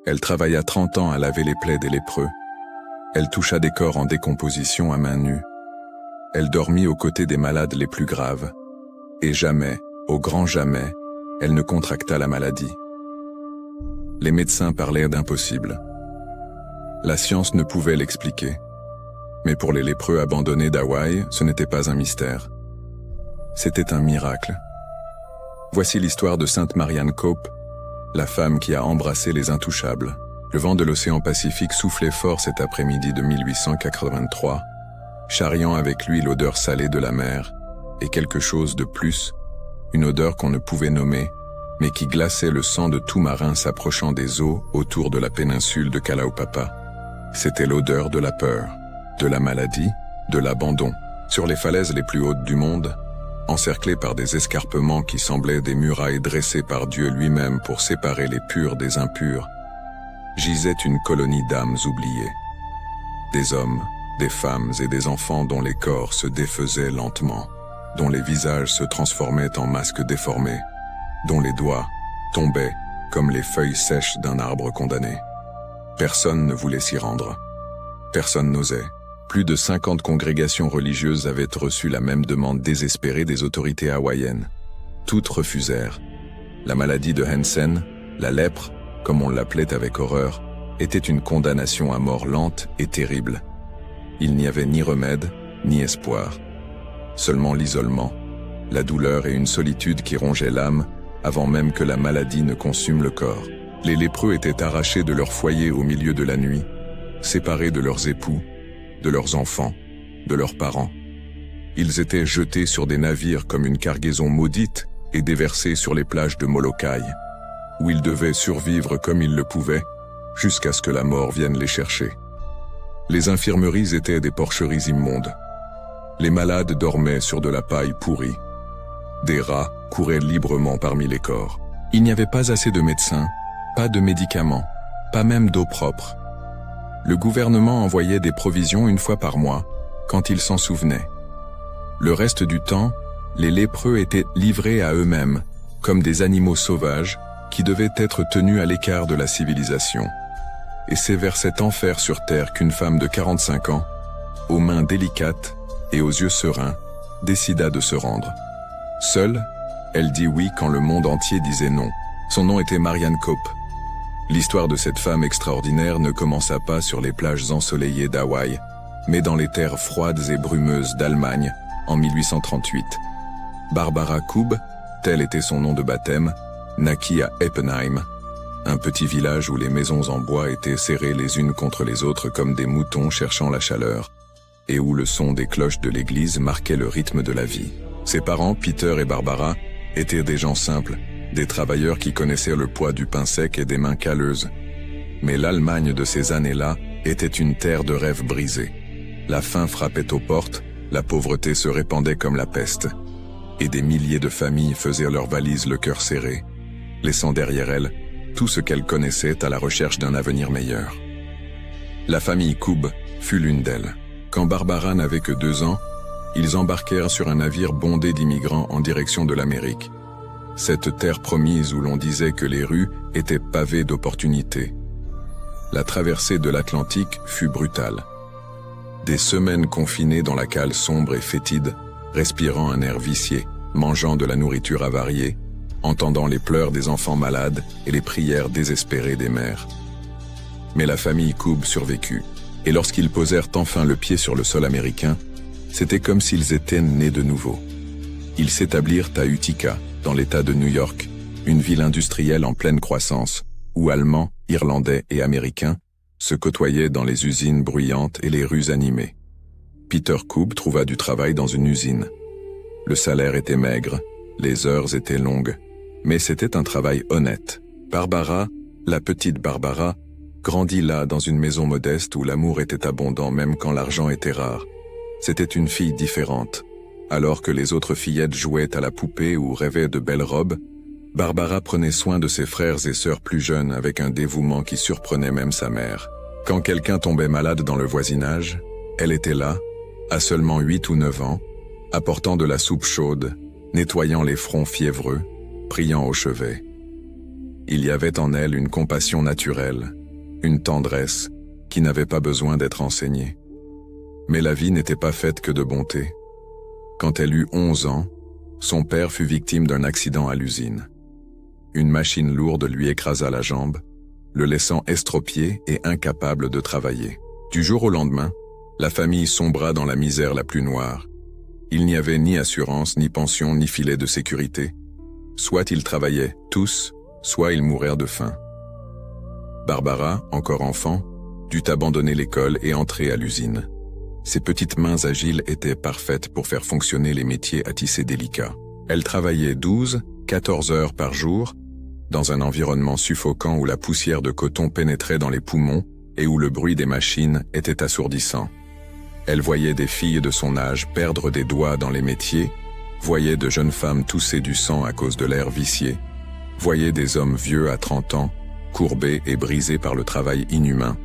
Elle travailla 30 ans à laver les plaies des lépreux. Elle toucha des corps en décomposition à main nue. Elle dormit aux côtés des malades les plus graves. Et jamais, au grand jamais, elle ne contracta la maladie. Les médecins parlaient d'impossible. La science ne pouvait l'expliquer. Mais pour les lépreux abandonnés d'Hawaï, ce n'était pas un mystère. C'était un miracle. Voici l'histoire de Sainte Marianne Cope, la femme qui a embrassé les intouchables. Le vent de l'océan Pacifique soufflait fort cet après-midi de 1883, charriant avec lui l'odeur salée de la mer, et quelque chose de plus, une odeur qu'on ne pouvait nommer, mais qui glaçait le sang de tout marin s'approchant des eaux autour de la péninsule de Kalaupapa. C'était l'odeur de la peur, de la maladie, de l'abandon. Sur les falaises les plus hautes du monde, encerclées par des escarpements qui semblaient des murailles dressées par Dieu lui-même pour séparer les purs des impurs, gisait une colonie d'âmes oubliées. Des hommes, des femmes et des enfants dont les corps se défaisaient lentement, dont les visages se transformaient en masques déformés, dont les doigts tombaient comme les feuilles sèches d'un arbre condamné. Personne ne voulait s'y rendre. Personne n'osait. Plus de 50 congrégations religieuses avaient reçu la même demande désespérée des autorités hawaïennes. Toutes refusèrent. La maladie de Hansen, la lèpre, comme on l'appelait avec horreur, était une condamnation à mort lente et terrible. Il n'y avait ni remède, ni espoir. Seulement l'isolement, la douleur et une solitude qui rongeaient l'âme avant même que la maladie ne consume le corps. Les lépreux étaient arrachés de leur foyer au milieu de la nuit, séparés de leurs époux, de leurs enfants, de leurs parents. Ils étaient jetés sur des navires comme une cargaison maudite et déversés sur les plages de Molokai, où ils devaient survivre comme ils le pouvaient, jusqu'à ce que la mort vienne les chercher. Les infirmeries étaient des porcheries immondes. Les malades dormaient sur de la paille pourrie. Des rats couraient librement parmi les corps. Il n'y avait pas assez de médecins, pas de médicaments, pas même d'eau propre. Le gouvernement envoyait des provisions une fois par mois, quand il s'en souvenait. Le reste du temps, les lépreux étaient livrés à eux-mêmes, comme des animaux sauvages qui devaient être tenus à l'écart de la civilisation. Et c'est vers cet enfer sur terre qu'une femme de 45 ans, aux mains délicates et aux yeux sereins, décida de se rendre. Seule, elle dit oui quand le monde entier disait non. Son nom était Marianne Cope. L'histoire de cette femme extraordinaire ne commença pas sur les plages ensoleillées d'Hawaï, mais dans les terres froides et brumeuses d'Allemagne, en 1838. Barbara Kube, tel était son nom de baptême, naquit à Eppenheim, un petit village où les maisons en bois étaient serrées les unes contre les autres comme des moutons cherchant la chaleur, et où le son des cloches de l'église marquait le rythme de la vie. Ses parents, Peter et Barbara, étaient des gens simples, des travailleurs qui connaissaient le poids du pain sec et des mains calleuses. Mais l'Allemagne de ces années-là était une terre de rêves brisés. La faim frappait aux portes, la pauvreté se répandait comme la peste, et des milliers de familles faisaient leurs valises le cœur serré, laissant derrière elles tout ce qu'elles connaissaient à la recherche d'un avenir meilleur. La famille Kube fut l'une d'elles. Quand Barbara n'avait que 2 ans, ils embarquèrent sur un navire bondé d'immigrants en direction de l'Amérique. Cette terre promise où l'on disait que les rues étaient pavées d'opportunités. La traversée de l'Atlantique fut brutale. Des semaines confinées dans la cale sombre et fétide, respirant un air vicié, mangeant de la nourriture avariée, entendant les pleurs des enfants malades et les prières désespérées des mères. Mais la famille Kube survécut, et lorsqu'ils posèrent enfin le pied sur le sol américain, c'était comme s'ils étaient nés de nouveau. Ils s'établirent à Utica, dans l'État de New York, une ville industrielle en pleine croissance, où Allemands, Irlandais et Américains se côtoyaient dans les usines bruyantes et les rues animées. Peter Kube trouva du travail dans une usine. Le salaire était maigre, les heures étaient longues, mais c'était un travail honnête. Barbara, la petite Barbara, grandit là dans une maison modeste où l'amour était abondant même quand l'argent était rare. C'était une fille différente. Alors que les autres fillettes jouaient à la poupée ou rêvaient de belles robes, Barbara prenait soin de ses frères et sœurs plus jeunes avec un dévouement qui surprenait même sa mère. Quand quelqu'un tombait malade dans le voisinage, elle était là, à seulement 8 ou 9 ans, apportant de la soupe chaude, nettoyant les fronts fiévreux, priant au chevet. Il y avait en elle une compassion naturelle, une tendresse qui n'avait pas besoin d'être enseignée. Mais la vie n'était pas faite que de bonté. Quand elle eut 11 ans, son père fut victime d'un accident à l'usine. Une machine lourde lui écrasa la jambe, le laissant estropié et incapable de travailler. Du jour au lendemain, la famille sombra dans la misère la plus noire. Il n'y avait ni assurance, ni pension, ni filet de sécurité. Soit ils travaillaient tous, soit ils mourèrent de faim. Barbara, encore enfant, dut abandonner l'école et entrer à l'usine. Ses petites mains agiles étaient parfaites pour faire fonctionner les métiers à tisser délicats. Elle travaillait 12-14 heures par jour, dans un environnement suffocant où la poussière de coton pénétrait dans les poumons et où le bruit des machines était assourdissant. Elle voyait des filles de son âge perdre des doigts dans les métiers, voyait de jeunes femmes tousser du sang à cause de l'air vicié, voyait des hommes vieux à 30 ans, courbés et brisés par le travail inhumain.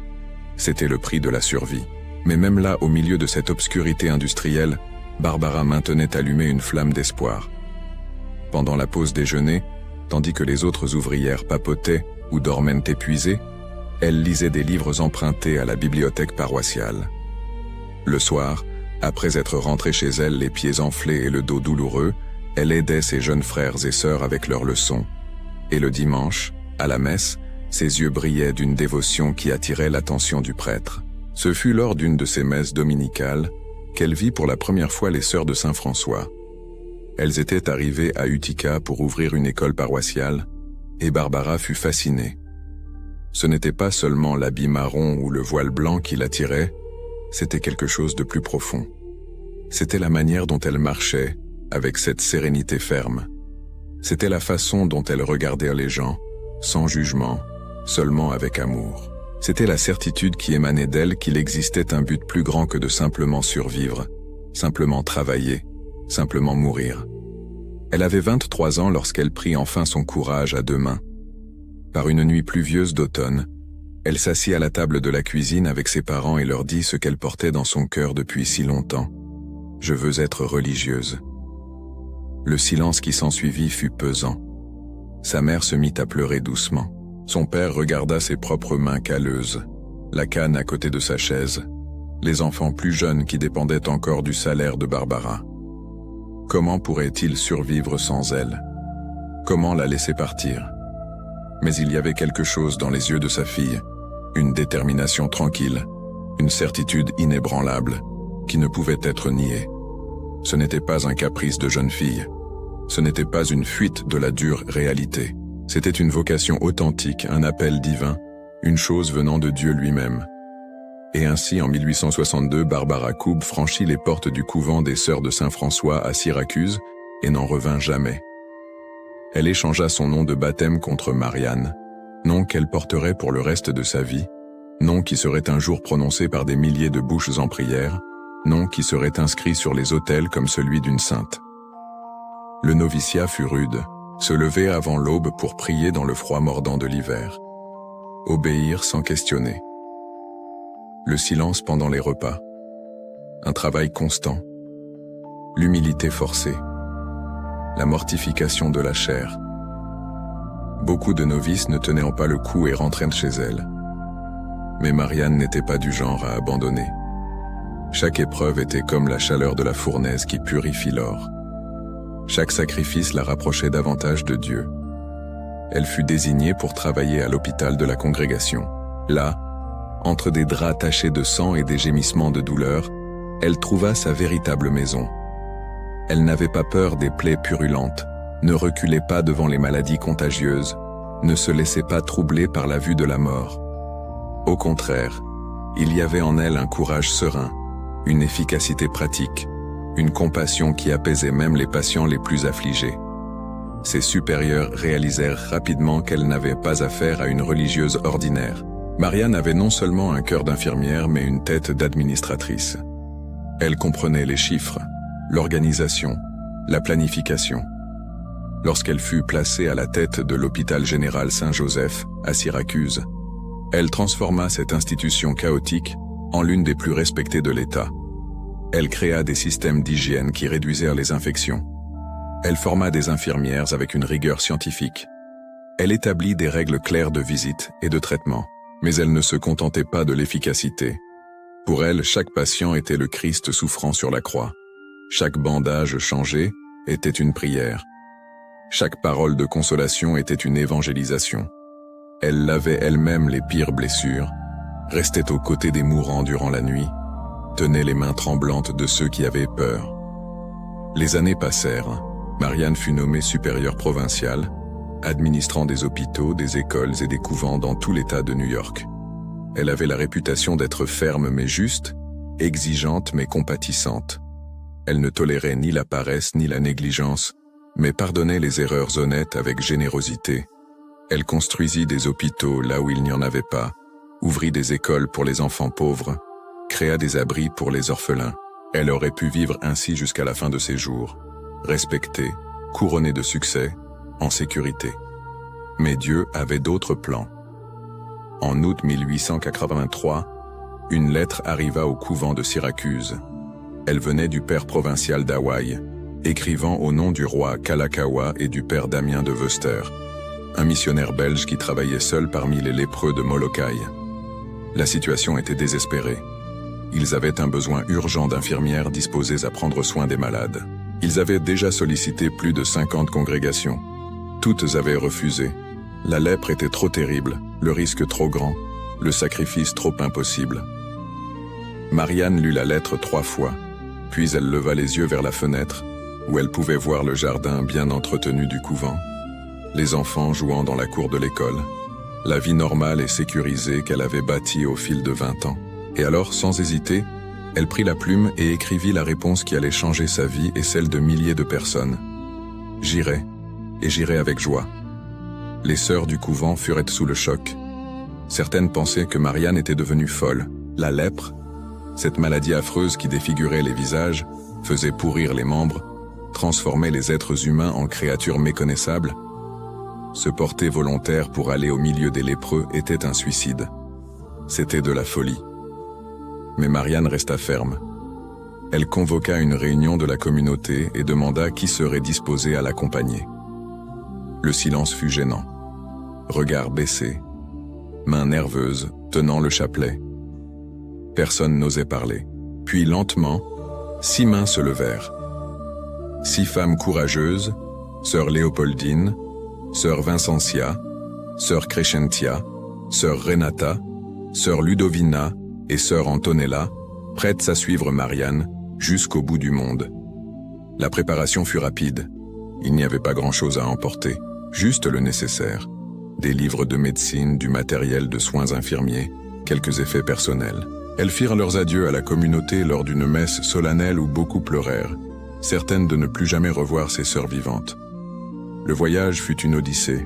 C'était le prix de la survie. Mais même là, au milieu de cette obscurité industrielle, Barbara maintenait allumée une flamme d'espoir. Pendant la pause déjeuner, tandis que les autres ouvrières papotaient ou dormaient épuisées, elle lisait des livres empruntés à la bibliothèque paroissiale. Le soir, après être rentrée chez elle les pieds enflés et le dos douloureux, elle aidait ses jeunes frères et sœurs avec leurs leçons. Et le dimanche, à la messe, ses yeux brillaient d'une dévotion qui attirait l'attention du prêtre. Ce fut lors d'une de ces messes dominicales qu'elle vit pour la première fois les sœurs de Saint-François. Elles étaient arrivées à Utica pour ouvrir une école paroissiale, et Barbara fut fascinée. Ce n'était pas seulement l'habit marron ou le voile blanc qui l'attirait, c'était quelque chose de plus profond. C'était la manière dont elle marchait, avec cette sérénité ferme. C'était la façon dont elle regardait les gens, sans jugement, seulement avec amour. C'était la certitude qui émanait d'elle qu'il existait un but plus grand que de simplement survivre, simplement travailler, simplement mourir. Elle avait 23 ans lorsqu'elle prit enfin son courage à deux mains. Par une nuit pluvieuse d'automne, elle s'assit à la table de la cuisine avec ses parents et leur dit ce qu'elle portait dans son cœur depuis si longtemps. « Je veux être religieuse ». Le silence qui s'ensuivit fut pesant. Sa mère se mit à pleurer doucement. Son père regarda ses propres mains calleuses, la canne à côté de sa chaise, les enfants plus jeunes qui dépendaient encore du salaire de Barbara. Comment pourrait-il survivre sans elle? Comment la laisser partir? Mais il y avait quelque chose dans les yeux de sa fille, une détermination tranquille, une certitude inébranlable, qui ne pouvait être niée. Ce n'était pas un caprice de jeune fille. Ce n'était pas une fuite de la dure réalité. C'était une vocation authentique, un appel divin, une chose venant de Dieu lui-même. Et ainsi, en 1862, Barbara Coub franchit les portes du couvent des Sœurs de Saint-François à Syracuse et n'en revint jamais. Elle échangea son nom de baptême contre Marianne, nom qu'elle porterait pour le reste de sa vie, nom qui serait un jour prononcé par des milliers de bouches en prière, nom qui serait inscrit sur les autels comme celui d'une sainte. Le noviciat fut rude, se lever avant l'aube pour prier dans le froid mordant de l'hiver. Obéir sans questionner. Le silence pendant les repas. Un travail constant. L'humilité forcée. La mortification de la chair. Beaucoup de novices ne tenaient pas le coup et rentrèrent chez elles. Mais Marianne n'était pas du genre à abandonner. Chaque épreuve était comme la chaleur de la fournaise qui purifie l'or. Chaque sacrifice la rapprochait davantage de Dieu. Elle fut désignée pour travailler à l'hôpital de la congrégation. Là, entre des draps tachés de sang et des gémissements de douleur, elle trouva sa véritable maison. Elle n'avait pas peur des plaies purulentes, ne reculait pas devant les maladies contagieuses, ne se laissait pas troubler par la vue de la mort. Au contraire, il y avait en elle un courage serein, une efficacité pratique, une compassion qui apaisait même les patients les plus affligés. Ses supérieurs réalisèrent rapidement qu'elle n'avait pas affaire à une religieuse ordinaire. Marianne avait non seulement un cœur d'infirmière, mais une tête d'administratrice. Elle comprenait les chiffres, l'organisation, la planification. Lorsqu'elle fut placée à la tête de l'hôpital général Saint-Joseph, à Syracuse, elle transforma cette institution chaotique en l'une des plus respectées de l'État. Elle créa des systèmes d'hygiène qui réduisirent les infections. Elle forma des infirmières avec une rigueur scientifique. Elle établit des règles claires de visite et de traitement, mais elle ne se contentait pas de l'efficacité. Pour elle, chaque patient était le Christ souffrant sur la croix. Chaque bandage changé était une prière. Chaque parole de consolation était une évangélisation. Elle lavait elle-même les pires blessures, restait aux côtés des mourants durant la nuit, tenait les mains tremblantes de ceux qui avaient peur. Les années passèrent. Marianne fut nommée supérieure provinciale, administrant des hôpitaux, des écoles et des couvents dans tout l'État de New York. Elle avait la réputation d'être ferme mais juste, exigeante mais compatissante. Elle ne tolérait ni la paresse ni la négligence, mais pardonnait les erreurs honnêtes avec générosité. Elle construisit des hôpitaux là où il n'y en avait pas, ouvrit des écoles pour les enfants pauvres, créa des abris pour les orphelins. Elle aurait pu vivre ainsi jusqu'à la fin de ses jours, respectée, couronnée de succès, en sécurité. Mais Dieu avait d'autres plans. En août 1883, une lettre arriva au couvent de Syracuse. Elle venait du père provincial d'Hawaï, écrivant au nom du roi Kalakaua et du père Damien de Veuster, un missionnaire belge qui travaillait seul parmi les lépreux de Molokai. La situation était désespérée. Ils avaient un besoin urgent d'infirmières disposées à prendre soin des malades. Ils avaient déjà sollicité plus de 50 congrégations. Toutes avaient refusé. La lèpre était trop terrible, le risque trop grand, le sacrifice trop impossible. Marianne lut la lettre 3 fois, puis elle leva les yeux vers la fenêtre, où elle pouvait voir le jardin bien entretenu du couvent, les enfants jouant dans la cour de l'école, la vie normale et sécurisée qu'elle avait bâtie au fil de 20 ans. Et alors, sans hésiter, elle prit la plume et écrivit la réponse qui allait changer sa vie et celle de milliers de personnes. « J'irai, et j'irai avec joie. » Les sœurs du couvent furent sous le choc. Certaines pensaient que Marianne était devenue folle. La lèpre, cette maladie affreuse qui défigurait les visages, faisait pourrir les membres, transformait les êtres humains en créatures méconnaissables. Se porter volontaire pour aller au milieu des lépreux était un suicide. C'était de la folie. Mais Marianne resta ferme. Elle convoqua une réunion de la communauté et demanda qui serait disposé à l'accompagner. Le silence fut gênant. Regard baissé, mains nerveuses tenant le chapelet. Personne n'osait parler. Puis lentement, 6 mains se levèrent. 6 femmes courageuses, sœur Léopoldine, sœur Vincentia, sœur Crescentia, sœur Renata, sœur Ludovina et sœur Antonella, prêtes à suivre Marianne jusqu'au bout du monde. La préparation fut rapide. Il n'y avait pas grand-chose à emporter, juste le nécessaire. Des livres de médecine, du matériel de soins infirmiers, quelques effets personnels. Elles firent leurs adieux à la communauté lors d'une messe solennelle où beaucoup pleurèrent, certaines de ne plus jamais revoir ses sœurs vivantes. Le voyage fut une odyssée.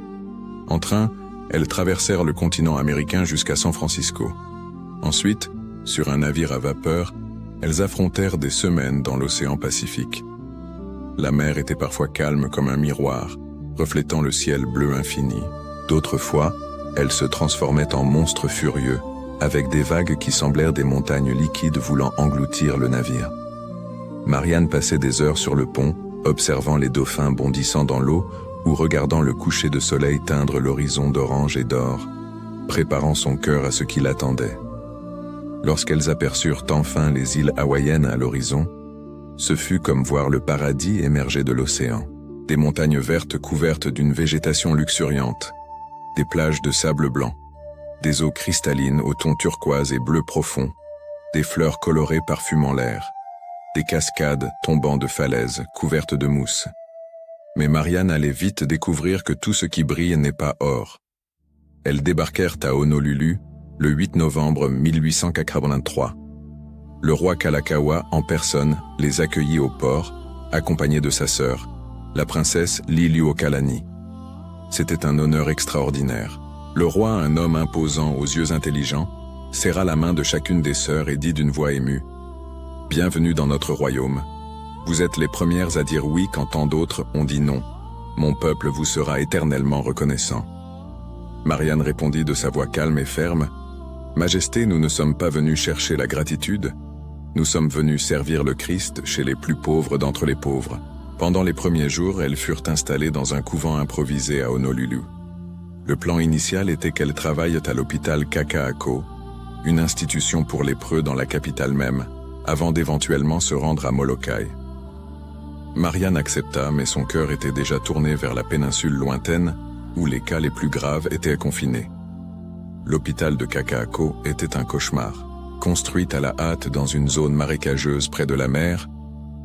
En train, elles traversèrent le continent américain jusqu'à San Francisco. Ensuite, sur un navire à vapeur, elles affrontèrent des semaines dans l'océan Pacifique. La mer était parfois calme comme un miroir, reflétant le ciel bleu infini. D'autres fois, elle se transformait en monstre furieux, avec des vagues qui semblèrent des montagnes liquides voulant engloutir le navire. Marianne passait des heures sur le pont, observant les dauphins bondissant dans l'eau ou regardant le coucher de soleil teindre l'horizon d'orange et d'or, préparant son cœur à ce qui l'attendait. Lorsqu'elles aperçurent enfin les îles hawaïennes à l'horizon, ce fut comme voir le paradis émerger de l'océan. Des montagnes vertes couvertes d'une végétation luxuriante, des plages de sable blanc, des eaux cristallines au ton turquoise et bleu profond, des fleurs colorées parfumant l'air, des cascades tombant de falaises couvertes de mousse. Mais Marianne allait vite découvrir que tout ce qui brille n'est pas or. Elles débarquèrent à Honolulu le 8 novembre 1883. Le roi Kalakaua en personne les accueillit au port, accompagné de sa sœur, la princesse Liliuokalani. C'était un honneur extraordinaire. Le roi, un homme imposant aux yeux intelligents, serra la main de chacune des sœurs et dit d'une voix émue « Bienvenue dans notre royaume. Vous êtes les premières à dire oui quand tant d'autres ont dit non. Mon peuple vous sera éternellement reconnaissant. » Marianne répondit de sa voix calme et ferme « Majesté, nous ne sommes pas venus chercher la gratitude. Nous sommes venus servir le Christ chez les plus pauvres d'entre les pauvres. » Pendant les premiers jours, elles furent installées dans un couvent improvisé à Honolulu. Le plan initial était qu'elle travaille à l'hôpital Kakaako, une institution pour lépreux dans la capitale même, avant d'éventuellement se rendre à Molokai. Marianne accepta, mais son cœur était déjà tourné vers la péninsule lointaine, où les cas les plus graves étaient confinés. L'hôpital de Kakaako était un cauchemar. Construit à la hâte dans une zone marécageuse près de la mer,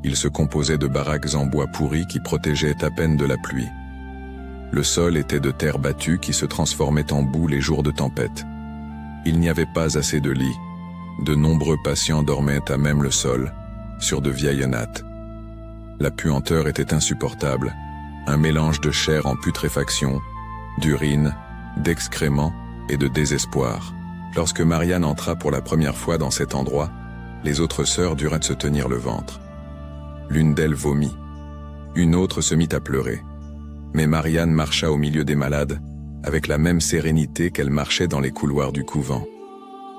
il se composait de baraques en bois pourri qui protégeaient à peine de la pluie. Le sol était de terre battue qui se transformait en boue les jours de tempête. Il n'y avait pas assez de lits. De nombreux patients dormaient à même le sol, sur de vieilles nattes. La puanteur était insupportable, un mélange de chair en putréfaction, d'urine, d'excréments et de désespoir. Lorsque Marianne entra pour la première fois dans cet endroit, les autres sœurs durent se tenir le ventre. L'une d'elles vomit. Une autre se mit à pleurer. Mais Marianne marcha au milieu des malades, avec la même sérénité qu'elle marchait dans les couloirs du couvent.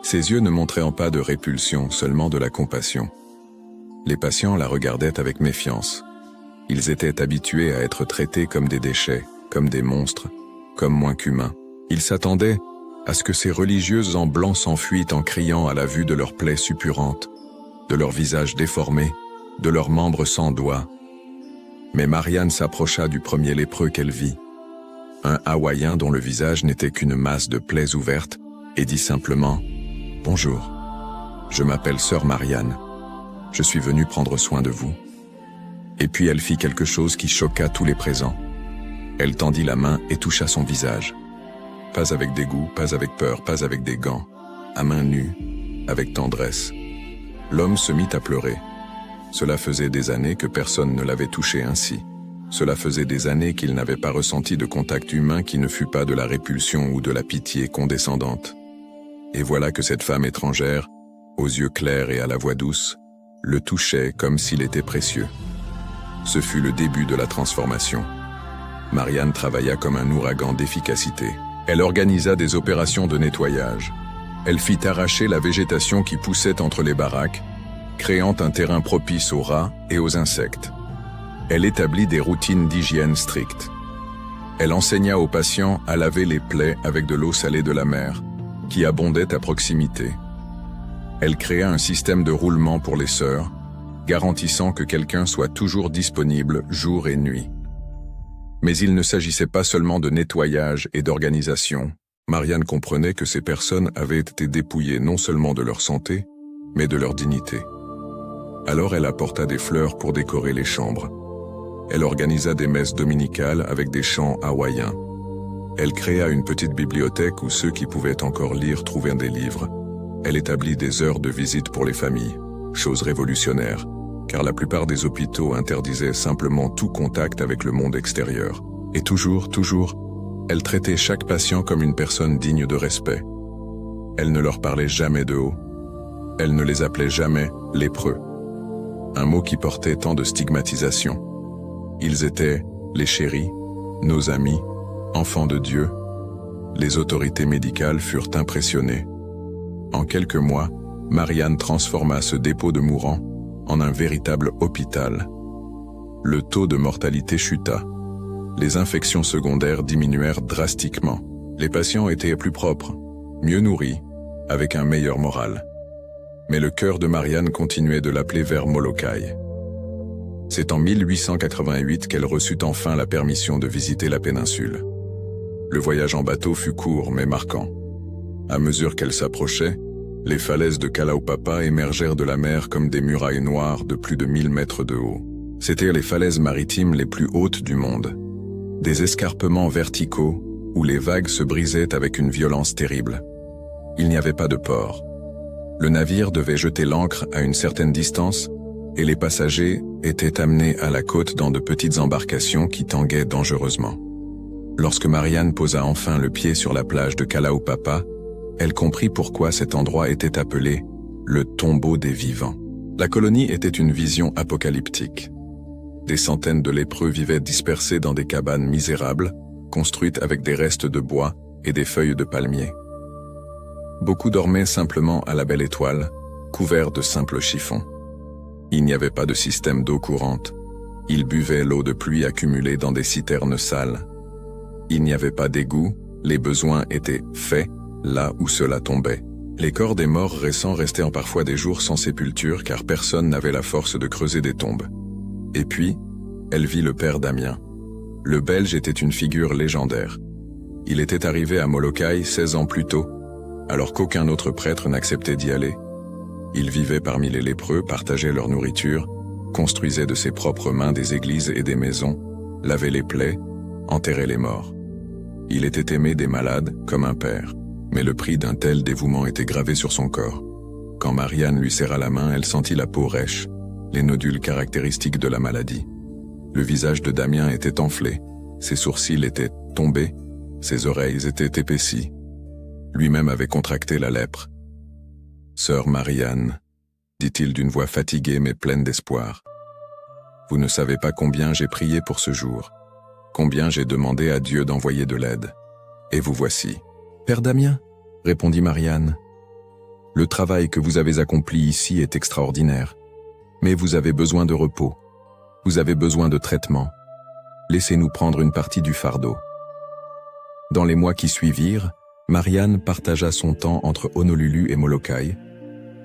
Ses yeux ne montraient pas de répulsion, seulement de la compassion. Les patients la regardaient avec méfiance. Ils étaient habitués à être traités comme des déchets, comme des monstres, comme moins qu'humains. Ils s'attendaient à ce que ces religieuses en blanc s'enfuient en criant à la vue de leurs plaies suppurantes, de leurs visages déformés, de leurs membres sans doigts. Mais Marianne s'approcha du premier lépreux qu'elle vit, un Hawaïen dont le visage n'était qu'une masse de plaies ouvertes, et dit simplement « Bonjour, je m'appelle sœur Marianne, je suis venue prendre soin de vous. » Et puis elle fit quelque chose qui choqua tous les présents. Elle tendit la main et toucha son visage. Pas avec dégoût, pas avec peur, pas avec des gants, à main nue, avec tendresse. L'homme se mit à pleurer. Cela faisait des années que personne ne l'avait touché ainsi. Cela faisait des années qu'il n'avait pas ressenti de contact humain qui ne fût pas de la répulsion ou de la pitié condescendante. Et voilà que cette femme étrangère, aux yeux clairs et à la voix douce, le touchait comme s'il était précieux. Ce fut le début de la transformation. Marianne travailla comme un ouragan d'efficacité. Elle organisa des opérations de nettoyage. Elle fit arracher la végétation qui poussait entre les baraques, créant un terrain propice aux rats et aux insectes. Elle établit des routines d'hygiène strictes. Elle enseigna aux patients à laver les plaies avec de l'eau salée de la mer, qui abondait à proximité. Elle créa un système de roulement pour les sœurs, garantissant que quelqu'un soit toujours disponible jour et nuit. Mais il ne s'agissait pas seulement de nettoyage et d'organisation. Marianne comprenait que ces personnes avaient été dépouillées non seulement de leur santé, mais de leur dignité. Alors elle apporta des fleurs pour décorer les chambres. Elle organisa des messes dominicales avec des chants hawaïens. Elle créa une petite bibliothèque où ceux qui pouvaient encore lire trouvaient des livres. Elle établit des heures de visite pour les familles, chose révolutionnaire, car la plupart des hôpitaux interdisaient simplement tout contact avec le monde extérieur. Et toujours, elle traitait chaque patient comme une personne digne de respect. Elle ne leur parlait jamais de haut. Elle ne les appelait jamais lépreux. Un mot qui portait tant de stigmatisation. Ils étaient les chéris, nos amis, enfants de Dieu. Les autorités médicales furent impressionnées. En quelques mois, Marianne transforma ce dépôt de mourants en un véritable hôpital. Le taux de mortalité chuta. Les infections secondaires diminuèrent drastiquement. Les patients étaient plus propres, mieux nourris, avec un meilleur moral. Mais le cœur de Marianne continuait de l'appeler vers Molokai. C'est en 1888 qu'elle reçut enfin la permission de visiter la péninsule. Le voyage en bateau fut court mais marquant. À mesure qu'elle s'approchait, les falaises de Kalaupapa émergèrent de la mer comme des murailles noires de plus de 1000 mètres de haut. C'étaient les falaises maritimes les plus hautes du monde. Des escarpements verticaux où les vagues se brisaient avec une violence terrible. Il n'y avait pas de port. Le navire devait jeter l'ancre à une certaine distance et les passagers étaient amenés à la côte dans de petites embarcations qui tanguaient dangereusement. Lorsque Marianne posa enfin le pied sur la plage de Kalaupapa, elle comprit pourquoi cet endroit était appelé le tombeau des vivants. La colonie était une vision apocalyptique. Des centaines de lépreux vivaient dispersés dans des cabanes misérables, construites avec des restes de bois et des feuilles de palmier. Beaucoup dormaient simplement à la belle étoile, couverts de simples chiffons. Il n'y avait pas de système d'eau courante. Ils buvaient l'eau de pluie accumulée dans des citernes sales. Il n'y avait pas d'égout, Les besoins étaient faits, là où cela tombait. Les corps des morts récents restaient en parfois des jours sans sépulture car personne n'avait la force de creuser des tombes. Et puis, elle vit le père Damien. Le Belge était une figure légendaire. Il était arrivé à Molokai 16 ans plus tôt, alors qu'aucun autre prêtre n'acceptait d'y aller. Il vivait parmi les lépreux, partageait leur nourriture, construisait de ses propres mains des églises et des maisons, lavait les plaies, enterrait les morts. Il était aimé des malades comme un père, mais le prix d'un tel dévouement était gravé sur son corps. Quand Marianne lui serra la main, elle sentit la peau rêche, les nodules caractéristiques de la maladie. Le visage de Damien était enflé, ses sourcils étaient tombés, ses oreilles étaient épaissies. Lui-même avait contracté la lèpre. « Sœur Marianne, dit-il d'une voix fatiguée mais pleine d'espoir, vous ne savez pas combien j'ai prié pour ce jour, combien j'ai demandé à Dieu d'envoyer de l'aide. Et vous voici. »« Père Damien, répondit Marianne, le travail que vous avez accompli ici est extraordinaire, mais vous avez besoin de repos, vous avez besoin de traitement. Laissez-nous prendre une partie du fardeau. » Dans les mois qui suivirent, Marianne partagea son temps entre Honolulu et Molokai,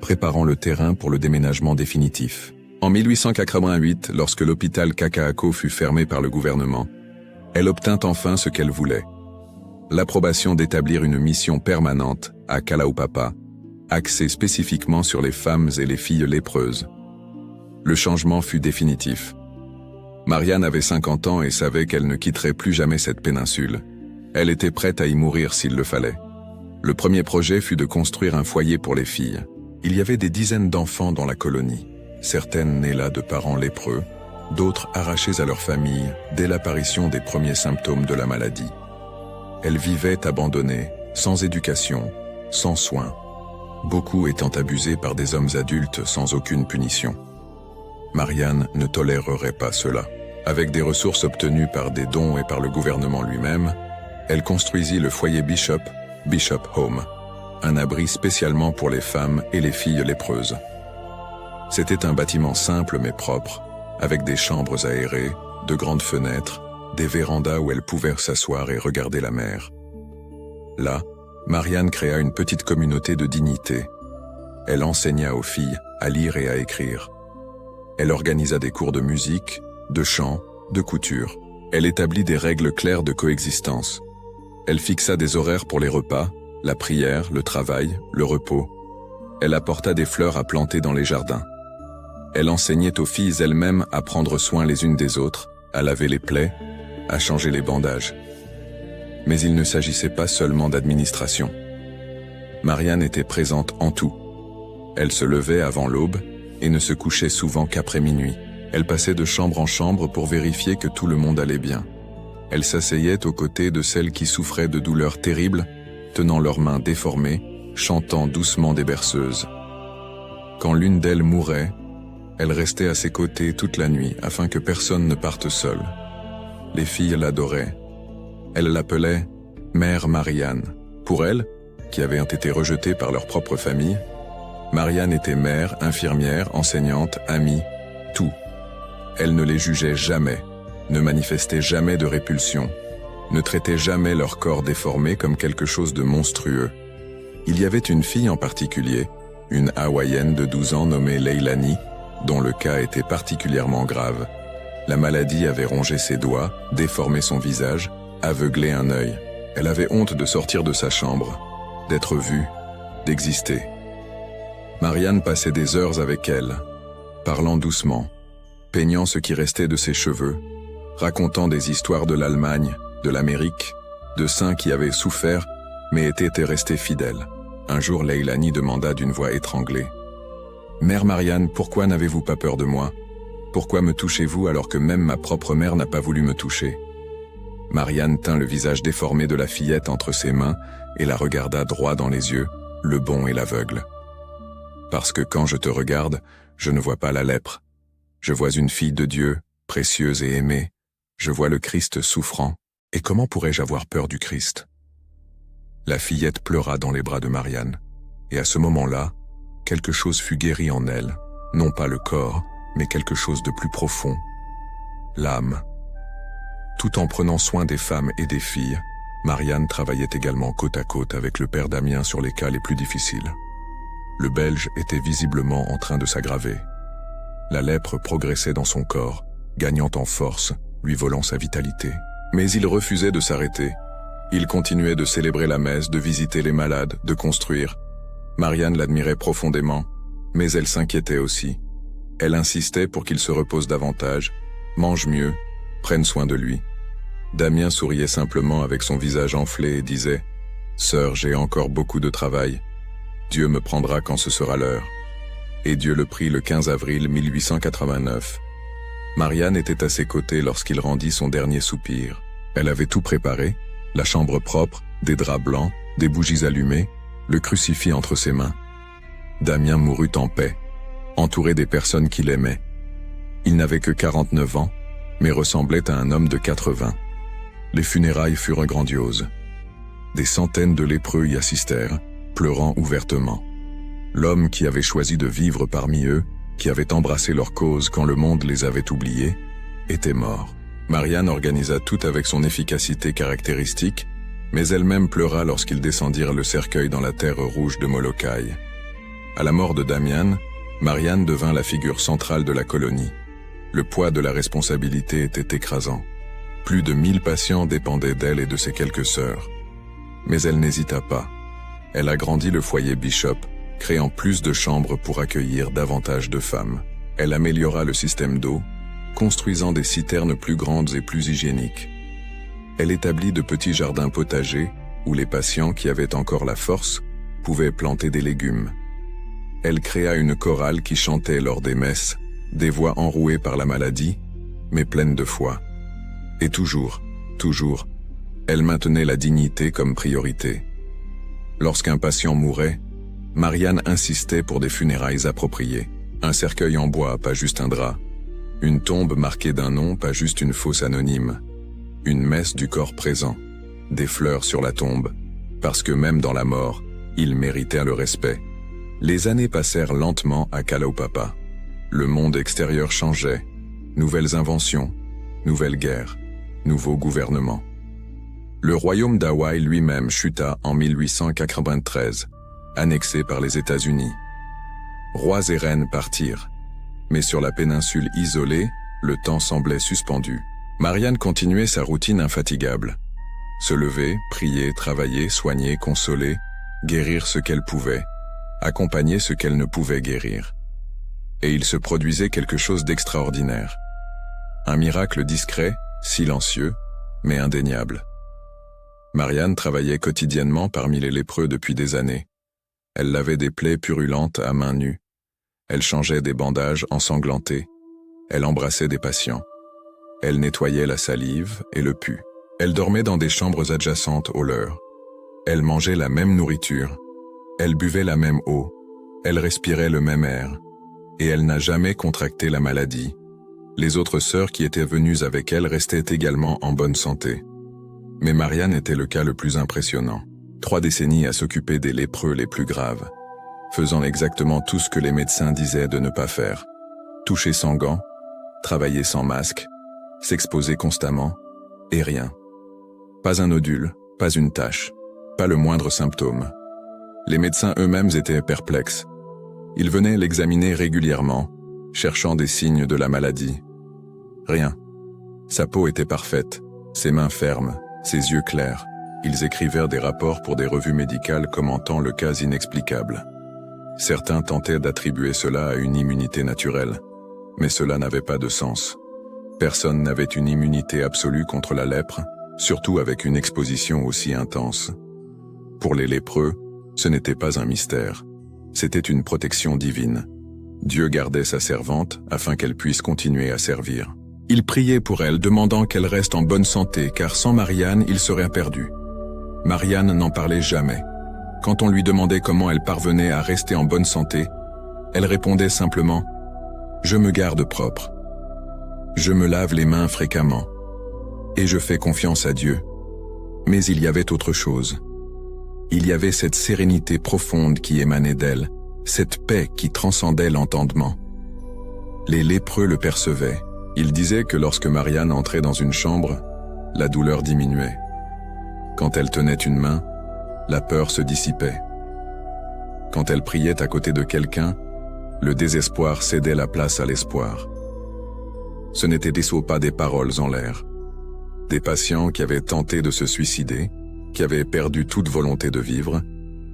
préparant le terrain pour le déménagement définitif. En 1888, lorsque l'hôpital Kakaako fut fermé par le gouvernement, elle obtint enfin ce qu'elle voulait. L'approbation d'établir une mission permanente à Kalaupapa, axée spécifiquement sur les femmes et les filles lépreuses. Le changement fut définitif. Marianne avait 50 ans et savait qu'elle ne quitterait plus jamais cette péninsule. Elle était prête à y mourir s'il le fallait. Le premier projet fut de construire un foyer pour les filles. Il y avait des dizaines d'enfants dans la colonie, certaines nées là de parents lépreux, d'autres arrachées à leur famille dès l'apparition des premiers symptômes de la maladie. Elles vivaient abandonnées, sans éducation, sans soins, beaucoup étant abusées par des hommes adultes sans aucune punition. Marianne ne tolérerait pas cela. Avec des ressources obtenues par des dons et par le gouvernement lui-même, elle construisit le foyer Bishop Home, un abri spécialement pour les femmes et les filles lépreuses. C'était un bâtiment simple mais propre, avec des chambres aérées, de grandes fenêtres, des vérandas où elles pouvaient s'asseoir et regarder la mer. Là, Marianne créa une petite communauté de dignité. Elle enseigna aux filles à lire et à écrire. Elle organisa des cours de musique, de chant, de couture. Elle établit des règles claires de coexistence. Elle fixa des horaires pour les repas, la prière, le travail, le repos. Elle apporta des fleurs à planter dans les jardins. Elle enseignait aux filles elles-mêmes à prendre soin les unes des autres, à laver les plaies, à changer les bandages. Mais il ne s'agissait pas seulement d'administration. Marianne était présente en tout. Elle se levait avant l'aube et ne se couchait souvent qu'après minuit. Elle passait de chambre en chambre pour vérifier que tout le monde allait bien. Elle s'asseyait aux côtés de celles qui souffraient de douleurs terribles, tenant leurs mains déformées, chantant doucement des berceuses. Quand l'une d'elles mourait, elle restait à ses côtés toute la nuit afin que personne ne parte seul. Les filles l'adoraient. Elles l'appelaient « Mère Marianne ». Pour elles, qui avaient été rejetées par leur propre famille, Marianne était mère, infirmière, enseignante, amie, tout. Elle ne les jugeait jamais, ne manifestait jamais de répulsion, ne traitait jamais leur corps déformé comme quelque chose de monstrueux. Il y avait une fille en particulier, une Hawaïenne de 12 ans nommée Leilani, dont le cas était particulièrement grave. La maladie avait rongé ses doigts, déformé son visage, aveuglé un œil. Elle avait honte de sortir de sa chambre, d'être vue, d'exister. Marianne passait des heures avec elle, parlant doucement, peignant ce qui restait de ses cheveux, racontant des histoires de l'Allemagne, de l'Amérique, de saints qui avaient souffert mais étaient restés fidèles. Un jour, Leilani demanda d'une voix étranglée « Mère Marianne, pourquoi n'avez-vous pas peur de moi? Pourquoi me touchez-vous alors que même ma propre mère n'a pas voulu me toucher ?» Marianne tint le visage déformé de la fillette entre ses mains et la regarda droit dans les yeux, le bon et l'aveugle. « Parce que quand je te regarde, je ne vois pas la lèpre. Je vois une fille de Dieu, précieuse et aimée. Je vois le Christ souffrant. Et comment pourrais-je avoir peur du Christ ?» La fillette pleura dans les bras de Marianne. Et à ce moment-là, quelque chose fut guéri en elle, non pas le corps, mais quelque chose de plus profond, l'âme. Tout en prenant soin des femmes et des filles, Marianne travaillait également côte à côte avec le père Damien sur les cas les plus difficiles. Le Belge était visiblement en train de s'aggraver. La lèpre progressait dans son corps, gagnant en force, lui volant sa vitalité. Mais il refusait de s'arrêter. Il continuait de célébrer la messe, de visiter les malades, de construire. Marianne l'admirait profondément, mais elle s'inquiétait aussi. Elle insistait pour qu'il se repose davantage, mange mieux, prenne soin de lui. Damien souriait simplement avec son visage enflé et disait « Sœur, j'ai encore beaucoup de travail. Dieu me prendra quand ce sera l'heure. » Et Dieu le prit le 15 avril 1889. Marianne était à ses côtés lorsqu'il rendit son dernier soupir. Elle avait tout préparé, la chambre propre, des draps blancs, des bougies allumées, le crucifix entre ses mains. Damien mourut en paix, entouré des personnes qu'il aimait. Il n'avait que 49 ans, mais ressemblait à un homme de 80. Les funérailles furent grandioses. Des centaines de lépreux y assistèrent, pleurant ouvertement. L'homme qui avait choisi de vivre parmi eux, qui avait embrassé leur cause quand le monde les avait oubliés, était mort. Marianne organisa tout avec son efficacité caractéristique, mais elle-même pleura lorsqu'ils descendirent le cercueil dans la terre rouge de Molokai. À la mort de Damian, Marianne devint la figure centrale de la colonie. Le poids de la responsabilité était écrasant. Plus de 1000 patients dépendaient d'elle et de ses quelques sœurs. Mais elle n'hésita pas. Elle agrandit le foyer Bishop, créant plus de chambres pour accueillir davantage de femmes. Elle améliora le système d'eau, construisant des citernes plus grandes et plus hygiéniques. Elle établit de petits jardins potagers où les patients qui avaient encore la force pouvaient planter des légumes. Elle créa une chorale qui chantait lors des messes, des voix enrouées par la maladie, mais pleines de foi. Et toujours, elle maintenait la dignité comme priorité. Lorsqu'un patient mourait, Marianne insistait pour des funérailles appropriées. Un cercueil en bois, pas juste un drap. Une tombe marquée d'un nom, pas juste une fosse anonyme. Une messe du corps présent. Des fleurs sur la tombe. Parce que même dans la mort, il méritait le respect. Les années passèrent lentement à Kalaupapa. Le monde extérieur changeait. Nouvelles inventions, nouvelles guerres, nouveaux gouvernements. Le royaume d'Hawaï lui-même chuta en 1893, annexé par les États-Unis. Rois et reines partirent, mais sur la péninsule isolée, le temps semblait suspendu. Marianne continuait sa routine infatigable. Se lever, prier, travailler, soigner, consoler, guérir ce qu'elle pouvait, accompagner ce qu'elle ne pouvait guérir. Et il se produisait quelque chose d'extraordinaire. Un miracle discret, silencieux, mais indéniable. Marianne travaillait quotidiennement parmi les lépreux depuis des années. Elle lavait des plaies purulentes à mains nues. Elle changeait des bandages ensanglantés. Elle embrassait des patients. Elle nettoyait la salive et le pus. Elle dormait dans des chambres adjacentes aux leurs. Elle mangeait la même nourriture. Elle buvait la même eau. Elle respirait le même air. Et elle n'a jamais contracté la maladie. Les autres sœurs qui étaient venues avec elle restaient également en bonne santé. Mais Marianne était le cas le plus impressionnant. 3 décennies à s'occuper des lépreux les plus graves, faisant exactement tout ce que les médecins disaient de ne pas faire. Toucher sans gants, travailler sans masque, s'exposer constamment, et rien. Pas un nodule, pas une tache, pas le moindre symptôme. Les médecins eux-mêmes étaient perplexes. Ils venaient l'examiner régulièrement, cherchant des signes de la maladie. Rien. Sa peau était parfaite, ses mains fermes, ses yeux clairs. Ils écrivirent des rapports pour des revues médicales commentant le cas inexplicable. Certains tentaient d'attribuer cela à une immunité naturelle, mais cela n'avait pas de sens. Personne n'avait une immunité absolue contre la lèpre, surtout avec une exposition aussi intense. Pour les lépreux, ce n'était pas un mystère. C'était une protection divine. Dieu gardait sa servante afin qu'elle puisse continuer à servir. Il priait pour elle, demandant qu'elle reste en bonne santé, car sans Marianne, il serait perdu. Marianne n'en parlait jamais. Quand on lui demandait comment elle parvenait à rester en bonne santé, elle répondait simplement « Je me garde propre. Je me lave les mains fréquemment. Et je fais confiance à Dieu. » Mais il y avait autre chose. Il y avait cette sérénité profonde qui émanait d'elle, cette paix qui transcendait l'entendement. Les lépreux le percevaient. Ils disaient que lorsque Marianne entrait dans une chambre, la douleur diminuait. Quand elle tenait une main, la peur se dissipait. Quand elle priait à côté de quelqu'un, le désespoir cédait la place à l'espoir. Ce n'étaient pas des paroles en l'air. Des patients qui avaient tenté de se suicider, qui avaient perdu toute volonté de vivre,